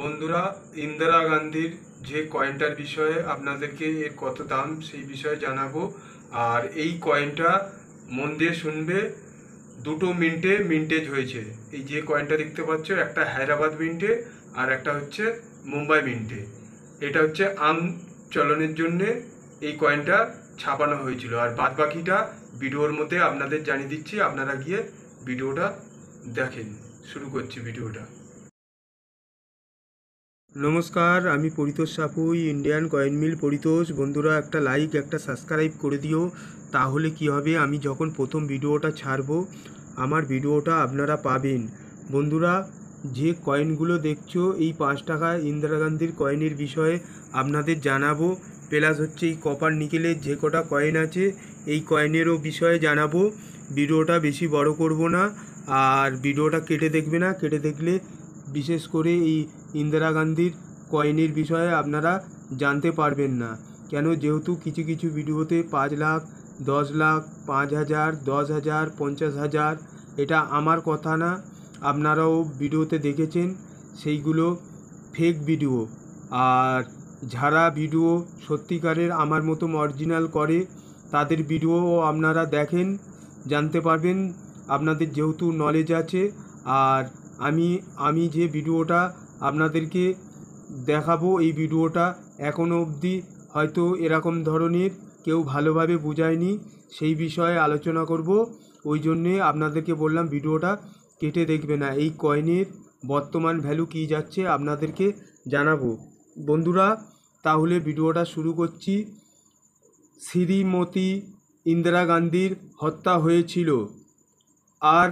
বন্ধুরা, ইন্দিরা গান্ধীর যে কয়েনটার বিষয়ে আপনাদেরকে এর কত দাম সেই বিষয়ে জানাবো। আর এই কয়েনটা মন দিয়ে শুনবে, দুটো মিন্টে মিন্টেজ হয়েছে। এই যে কয়েনটা দেখতে পাচ্ছ, একটা হায়দ্রাবাদ মিন্টে আর একটা হচ্ছে মুম্বাই মিন্টে। এটা হচ্ছে আম চলনের জন্যে এই কয়েনটা ছাপানো হয়েছিল। আর বাদ বাকিটা ভিডিওর মধ্যে আপনাদের জানিয়ে দিচ্ছি, আপনারা গিয়ে ভিডিওটা দেখেন। শুরু করছি ভিডিওটা। নমস্কার, আমি Paritosh Sapui, Indian coin mill Paritosh. বন্ধুরা, একটা লাইক একটা সাবস্ক্রাইব করে দিও। তাহলে কি হবে, আমি যখন প্রথম ভিডিওটা ছাড়বো আমার ভিডিওটা আপনারা পাবেন। বন্ধুরা, যে কয়েনগুলো দেখছো এই 5 টাকা ইন্দিরা গান্ধীর কয়েনের বিষয়ে আপনাদের জানাবো। প্লাস হচ্ছে এই কপার নিকেলের যে কটা কয়েন আছে এই কয়েনেরও বিষয়ে জানাবো। ভিডিওটা বেশি বড় করব না, আর ভিডিওটা কেটে দেখবে না। কেটে দেখলে বিশেষ করে এই ইন্দিরা গান্ধীর কয়েনের বিষয়ে আপনারা জানতে পারবেন না। কেন, যেহেতু কিছু কিছু ভিডিওতে 5 লাখ, 10 লাখ, 5,000, 10,000, 50,000, এটা আমার কথা না, আপনারাও ভিডিওতে দেখেছেন, সেইগুলো ফেক ভিডিও। আর যারা ভিডিও সত্যিকারের আমার মতো অরিজিনাল করে তাদের ভিডিও আপনারা দেখেন, জানতে পারবেন। আপনাদের যেহেতু নলেজ আছে। আর আমি যে ভিডিওটা আপনাদেরকে দেখাবো, এই ভিডিওটা এখনও অবধি হয়তো এরকম ধরনের কেউ ভালোভাবে বোঝায়নি, সেই বিষয়ে আলোচনা করব। ওই জন্যে আপনাদেরকে বললাম ভিডিওটা কেটে দেখবে না। এই কয়েনের বর্তমান ভ্যালু কী যাচ্ছে আপনাদেরকে জানাবো। বন্ধুরা, তাহলে ভিডিওটা শুরু করছি। শ্রীমতী ইন্দিরা গান্ধীর হত্যা হয়েছিল আর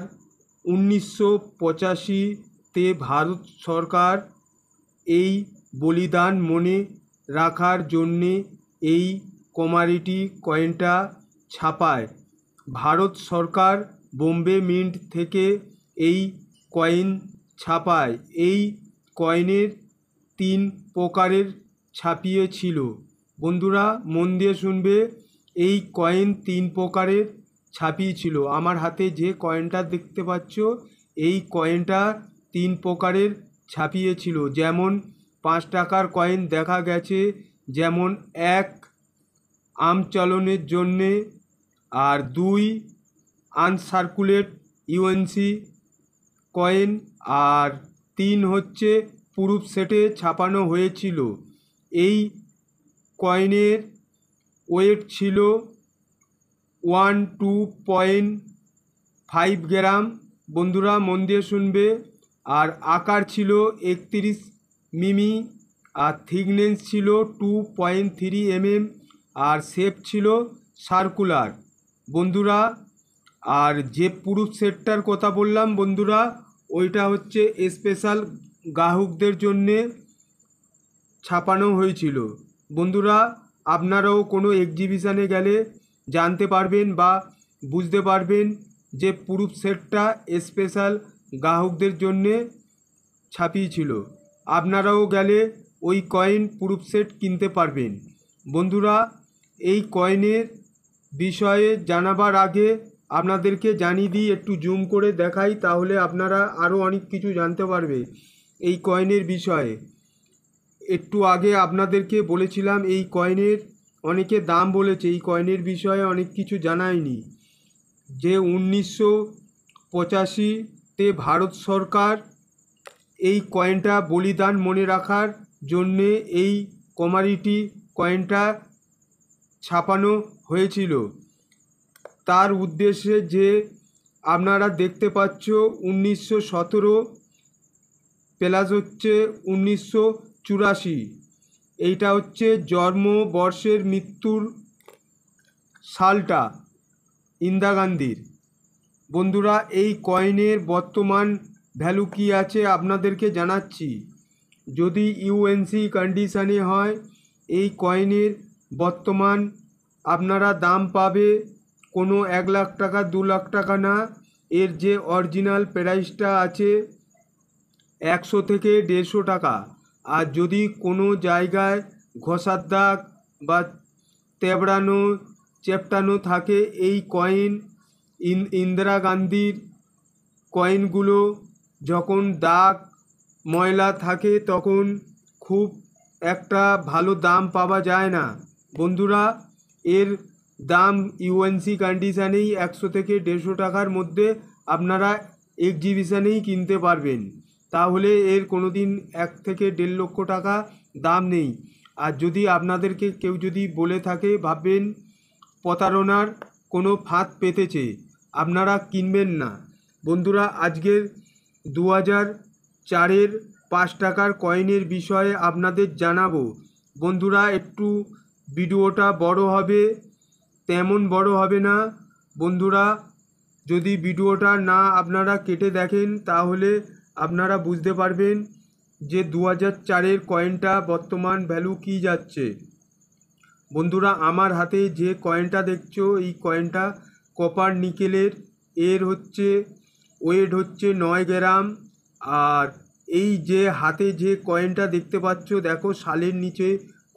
1985-তে ভারত সরকার এই বলিদান মনে রাখার জন্যে এই কমোডিটি কয়েনটা ছাপায়। ভারত সরকার বোম্বে মিন্ট থেকে এই কয়েন ছাপায়। এই কয়েনের 3 প্রকারের ছাপিয়েছিল। বন্ধুরা, মন দিয়ে শুনবে, এই কয়েন 3 প্রকারের ছাপিয়েছিল। আমার হাতে যে কয়েনটা দেখতে পাচ্ছ এই কয়েনটা 3 প্রকারের ছাপিয়েছিল। যেমন 5 টাকার কয়েন দেখা গেছে, যেমন 1 আমচলনের জন্যে, আর 2 আনসার্কুলেট ইউএনসি কয়েন, আর 3 হচ্ছে প্রুফ সেটে ছাপানো হয়েছিল। এই কয়েনের ওয়েট ছিল 2.5 গ্রাম। বন্ধুরা, মন দিয়ে শুনবে। আর আকার ছিল 31 মিমি, আর থিকনেস ছিল 2.3 mm, আর শেপ ছিল সার্কুলার। বন্ধুরা, আর যে প্রুফ সেটটার কথা বললাম বন্ধুরা, ওইটা হচ্ছে স্পেশাল গ্রাহকদের জন্যে ছাপানো হয়েছিল। বন্ধুরা, আপনারাও কোনো এক্সিবিশানে গেলে জানতে পারবেন বা বুঝতে পারবেন যে প্রুফ সেটটা স্পেশাল গ্রাহকদের জন্যে ছাপিয়েছিল। আপনারাও গেলে ওই কয়েন প্রুফ সেট কিনতে পারবেন। বন্ধুরা, এই কয়েনের বিষয়ে জানাবার আগে আপনাদেরকে জানিয়ে দিই, একটু জুম করে দেখাই, তাহলে আপনারা আরও অনেক কিছু জানতে পারবে এই কয়েনের বিষয়ে। একটু আগে আপনাদেরকে বলেছিলাম এই কয়েনের অনেকে দাম বলেছে, এই কয়েনের বিষয়ে অনেক কিছু জানায়নি। যে 1985-তে ভারত সরকার এই কয়েনটা বলিদান মনে রাখার জন্যে এই কমোডিটি কয়েনটা ছাপানো হয়েছিল। তার উদ্দেশ্যে যে আপনারা দেখতে পাচ্ছ 1917 প্লাস হচ্ছে 1984, এইটা হচ্ছে জন্মবর্ষের মৃত্যুর সালটা ইন্দিরা গান্ধীর। বন্ধুরা, এই কয়েনের বর্তমান ভ্যালু কী আছে আপনাদেরকে জানাচ্ছি। যদি ইউএনসি কন্ডিশানে হয় এই কয়েনের বর্তমান আপনারা দাম পাবে কোনো 1 লাখ টাকা 2 লাখ টাকা না। এর যে অরিজিনাল প্রাইসটা আছে 100 থেকে 150 টাকা। আর যদি কোনো জায়গায় ঘষার দাগ বা তেবড়ানো চেপটানো থাকে এই কয়েন, ইন্দিরা গান্ধীর কয়েনগুলো যখন দাগ ময়লা থাকে তখন খুব একটা ভালো দাম পাওয়া যায় না বন্ধুরা। এর দাম ইউএনসি কন্ডিশানেই 100 থেকে 150 টাকার মধ্যে আপনারা এক্সিবিশানেই কিনতে পারবেন। তাহলে এর কোনো দিন 1 থেকে 1.5 লক্ষ টাকা দাম নেই। আর যদি আপনাদেরকে কেউ যদি বলে থাকে ভাববেন প্রতারণার কোনো ফাঁদ পেতেছে, আপনারা কিনবেন না বন্ধুরা। আজকের 2004-এর 5 টাকার কয়েনের বিষয়ে আপনাদের জানাবো বন্ধুরা। একটু ভিডিওটা বড় হবে, তেমন বড় হবে না বন্ধুরা। যদি ভিডিওটা না আপনারা কেটে দেখেন তাহলে আপনারা বুঝতে পারবেন যে 2004-এর কয়েনটা বর্তমান ভ্যালু কী যাচ্ছে বন্ধুরা। আমার হাতে যে কয়েনটা দেখছো এই কয়েনটা কপার নিকেলের, এর হচ্ছে ওয়েট হচ্ছে 9 গ্রাম। আর এই যে হাতে যে কয়েনটা দেখতে পাচ্ছ দেখো সালের নিচে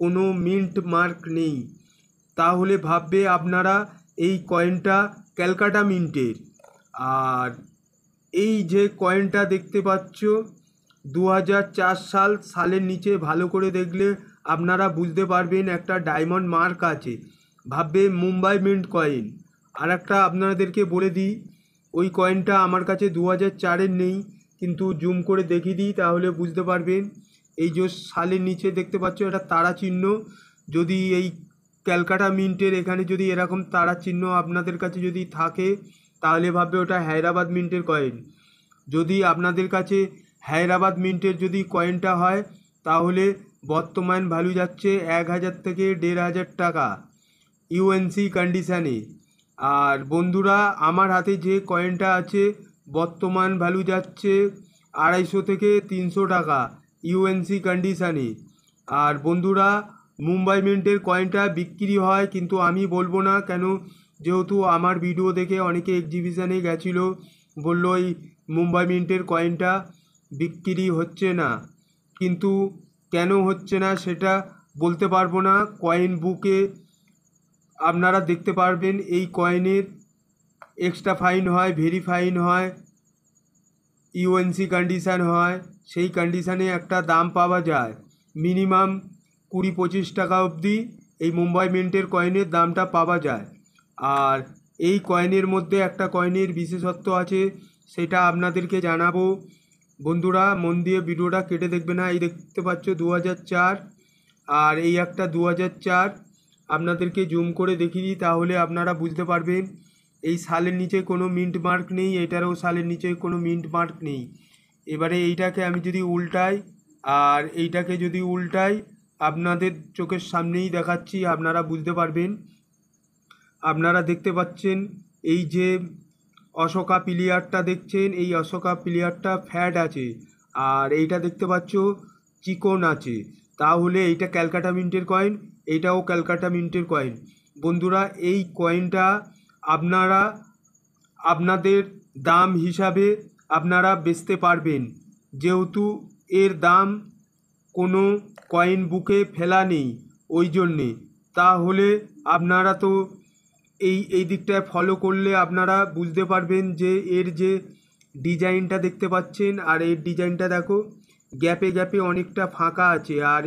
কোনো মিন্ট মার্ক নেই, তাহলে ভাববে আপনারা এই কয়েনটা ক্যালকাটা মিন্টের। আর এই যে কয়েনটা দেখতে পাচ্ছ 2004 সালের নিচে ভালো করে দেখলে আপনারা বুঝতে পারবেন একটা ডায়মন্ড মার্ক আছে, ভাববে মুম্বাই মিন্ট কয়েন। আর একটা আপনাদেরকে বলে দিই, ওই কয়েনটা আমার কাছে 2004-এর নেই, কিন্তু জুম করে দেখিয়ে দিই তাহলে বুঝতে পারবেন। এই যে সালের নিচে দেখতে পাচ্ছ এটা তারা চিহ্ন, যদি এই ক্যালকাটা মিন্টের এখানে যদি এরকম তারা চিহ্ন আপনাদের কাছে যদি থাকে তাহলে ভাববে ওটা হায়দ্রাবাদ মিন্টের কয়েন। যদি আপনাদের কাছে হায়দ্রাবাদ মিন্টের যদি কয়েনটা হয় তাহলে বর্তমান ভ্যালু যাচ্ছে 1000 থেকে 1500 টাকা ইউএনসি কন্ডিশানে। আর বন্ধুরা আমার হাতে যে কয়েনটা আছে বর্তমান ভ্যালু যাচ্ছে 250 থেকে 300 টাকা ইউএনসি কন্ডিশানে। আর বন্ধুরা মুম্বাই মিন্টের কয়েনটা বিক্রি হয়, কিন্তু আমি বলবো না কেন, যেহেতু আমার ভিডিও দেখে অনেকে এক্সিবিশানে গেছিলো, বললো এই মুম্বাই মিন্টের কয়েনটা বিক্রি হচ্ছে না। কিন্তু কেন হচ্ছে না সেটা বলতে পারবো না। কয়েন বুকে আপনারা দেখতে পারবেন এই কয়েনের এক্সট্রা ফাইন হয়, ভেরি ফাইন হয়, ইউএনসি কন্ডিশান হয়, সেই কন্ডিশানে একটা দাম পাওয়া যায় মিনিমাম 20-25 টাকা অবধি এই মুম্বাই মিন্টের কয়েনের দামটা পাওয়া যায়। আর এই কয়েনের মধ্যে একটা কয়েনের বিশেষত্ব আছে, সেটা আপনাদেরকে জানাবো বন্ধুরা। মন দিয়ে ভিডিওটা কেটে দেখবে না। এই দেখতে পাচ্ছ 2004, আর এই একটা 2004 আপনাদেরকে জুম করে দেখিয়ে দিই তাহলে আপনারা বুঝতে পারবেন। এই সালের নিচে কোনো মিন্ট মার্ক নেই, এটারও সালের নিচে কোনো মিন্ট মার্ক নেই। এবারে এইটাকে আমি যদি উল্টাই আর এইটাকে যদি উল্টাই আপনাদের চোখের সামনেই দেখাচ্ছি, আপনারা বুঝতে পারবেন। আপনারা দেখতে পাচ্ছেন এই যে অশোকা প্লেয়ারটা দেখছেন, এই অশোকা প্লেয়ারটা ফ্যাট আছে, আর এইটা দেখতে পাচ্ছ চিকন আছে, তাহলে এইটা ক্যালকাটা মিন্টের কয়েন, এইটাও ক্যালকাটা মিন্টের কয়েন বন্ধুরা। এই কয়েনটা আপনারা আপনাদের দাম হিসাবে আপনারা বেচতে পারবেন, যেহেতু এর দাম কোনো কয়েন বুকে ফেলা নেই ওই জন্যে। তাহলে আপনারা তো এই দিকটায় ফলো করলে আপনারা বুঝতে পারবেন যে এর যে ডিজাইনটা দেখতে পাচ্ছেন, আর এর ডিজাইনটা দেখো গ্যাপে গ্যাপে অনেকটা ফাঁকা আছে, আর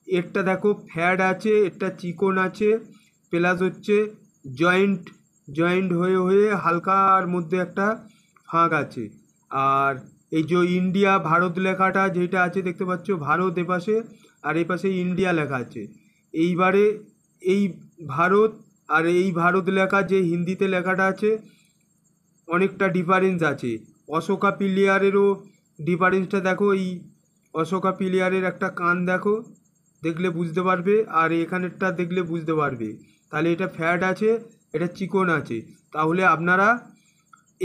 এরটা দেখো ফ্যাড আছে, এরটা চিকন আছে, প্লাস হচ্ছে জয়েন্ট হয়ে হয়ে হালকার মধ্যে একটা ফাঁক আছে। আর এই যে ইন্ডিয়া ভারত লেখাটা যেটা আছে দেখতে পাচ্ছ, ভারত এপাশে আর এই পাশে ইন্ডিয়া লেখা আছে। এইবারে এই ভারত আর এই ভারত লেখা যে হিন্দিতে লেখাটা আছে অনেকটা ডিফারেন্স আছে। অশোকা প্লেয়ারেরও ডিফারেন্সটা দেখো, এই অশোকা প্লেয়ারের একটা কান দেখো, দেখলে বুঝতে পারবে, আর এখানেরটা দেখলে বুঝতে পারবে। তাহলে এটা ফ্যাট আছে, এটা চিকন আছে, তাহলে আপনারা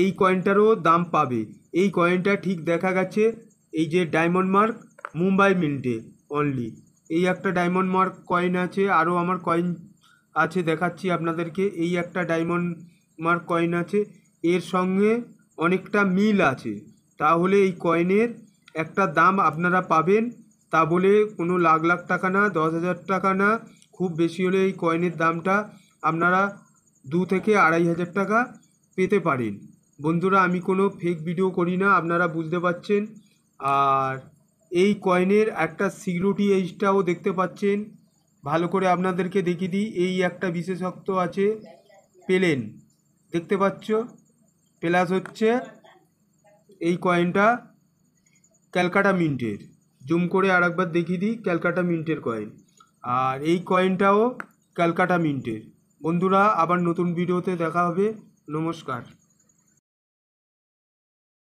এই কয়েনটারও দাম পাবে। এই কয়েনটা ঠিক দেখা গেছে এই যে ডায়মন্ড মার্ক মুম্বাই মিন্টে অনলি, এই একটা ডায়মন্ড মার্ক কয়েন আছে। আরও আমার কয়েন আছে দেখাচ্ছি আপনাদেরকে। এই একটা ডায়মন্ড মার্ক কয়েন আছে, এর সঙ্গে অনেকটা মিল আছে, তাহলে এই কয়েনের একটা দাম আপনারা পাবেন। তা বলে কোনো লাখ লাখ টাকা না, 10,000 টাকা না, খুব বেশি হলে এই কয়েনের দামটা আপনারা 2 থেকে 2,500 টাকা পেতে পারেন বন্ধুরা। আমি কোনো ফেক ভিডিও করি না, আপনারা বুঝতে পারছেন। আর এই কয়েনের একটা সিকিউরিটি এজটাও দেখতে পাচ্ছেন। ভালো করে আপনাদেরকে দেখিয়ে দিই, এই একটা বিশেষত্ব আছে প্লেন, দেখতে পাচ্ছ, প্লাস হচ্ছে এই কয়েনটা ক্যালকাটা মিন্টের। জুম করে আরেকবার দেখিয়ে দিই, ক্যালকাটা মিন্টের কয়েন। আর এই কয়েনটাও ক্যালকাটা মিন্টের। বন্ধুরা, আবার নতুন ভিডিওতে দেখা হবে। নমস্কার।